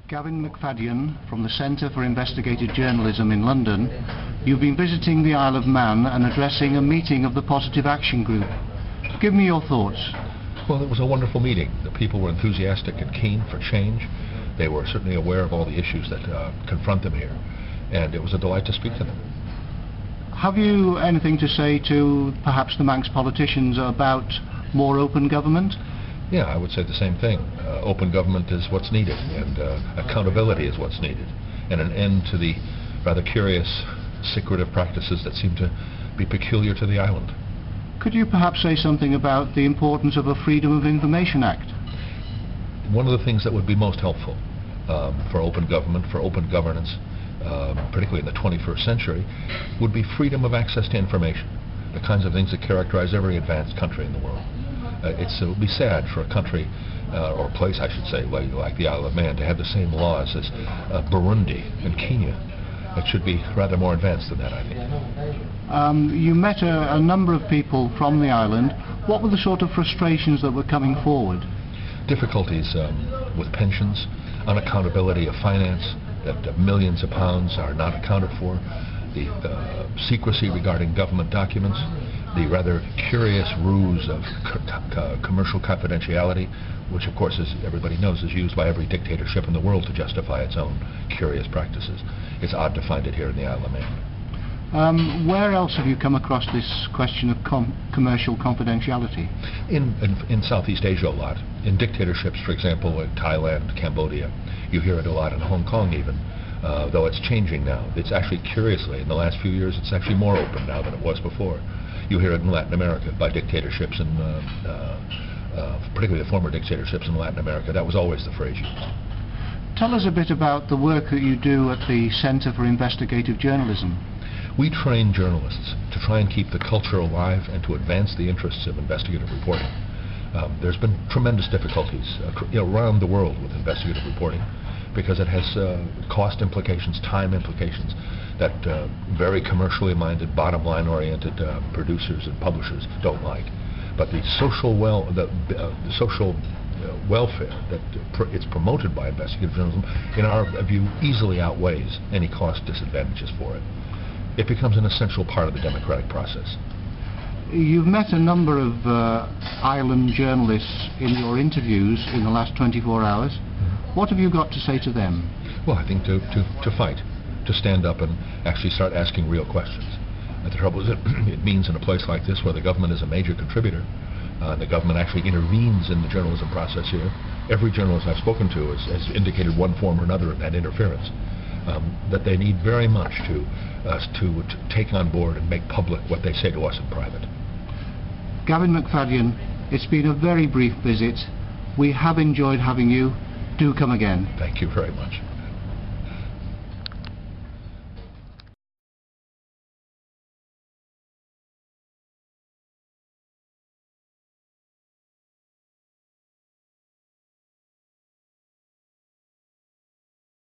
Gavin MacFadyen from the Centre for Investigative Journalism in London. You've been visiting the Isle of Man and addressing a meeting of the Positive Action Group. Give me your thoughts. Well, it was a wonderful meeting. The people were enthusiastic and keen for change. They were certainly aware of all the issues that confront them here, and it was a delight to speak to them. Have you anything to say to perhaps the Manx politicians about more open government? Yeah, I would say the same thing. Open government is what's needed, and accountability is what's needed, and an end to the rather curious, secretive practices that seem to be peculiar to the island. Could you perhaps say something about the importance of a Freedom of Information Act? One of the things that would be most helpful for open government, for open governance, particularly in the 21st century, would be freedom of access to information, the kinds of things that characterize every advanced country in the world. It would be sad for a country, or a place I should say, like the Isle of Man, to have the same laws as Burundi and Kenya. It should be rather more advanced than that, I think. You met a number of people from the island. What were the sort of frustrations that were coming forward? Difficulties with pensions, unaccountability of finance, that millions of pounds are not accounted for, the secrecy regarding government documents, the rather curious ruse of commercial confidentiality, which of course, as everybody knows, is used by every dictatorship in the world to justify its own curious practices. It's odd to find it here in the Isle of Man. Where else have you come across this question of commercial confidentiality? In Southeast Asia a lot. In dictatorships, for example, in Thailand, Cambodia. You hear it a lot in Hong Kong even, though it's changing now. It's actually, curiously, in the last few years, it's actually more open now than it was before. You hear it in Latin America by dictatorships, and particularly the former dictatorships in Latin America. That was always the phrase used. Tell us a bit about the work that you do at the Centre for Investigative Journalism. We train journalists to try and keep the culture alive and to advance the interests of investigative reporting. There's been tremendous difficulties around the world with investigative reporting because it has cost implications, time implications that very commercially minded, bottom line oriented producers and publishers don't like. But the social welfare that it's promoted by investigative journalism, in our view, easily outweighs any cost disadvantages for it. It becomes an essential part of the democratic process. You've met a number of island journalists in your interviews in the last 24 hours. Mm-hmm. What have you got to say to them? Well, I think to fight, to stand up and actually start asking real questions. The trouble is it means in a place like this where the government is a major contributor, the government actually intervenes in the journalism process here. Every journalist I've spoken to has indicated one form or another of that interference. That they need very much to take on board and make public what they say to us in private. Gavin MacFadyen, it's been a very brief visit. We have enjoyed having you. Do come again. Thank you very much.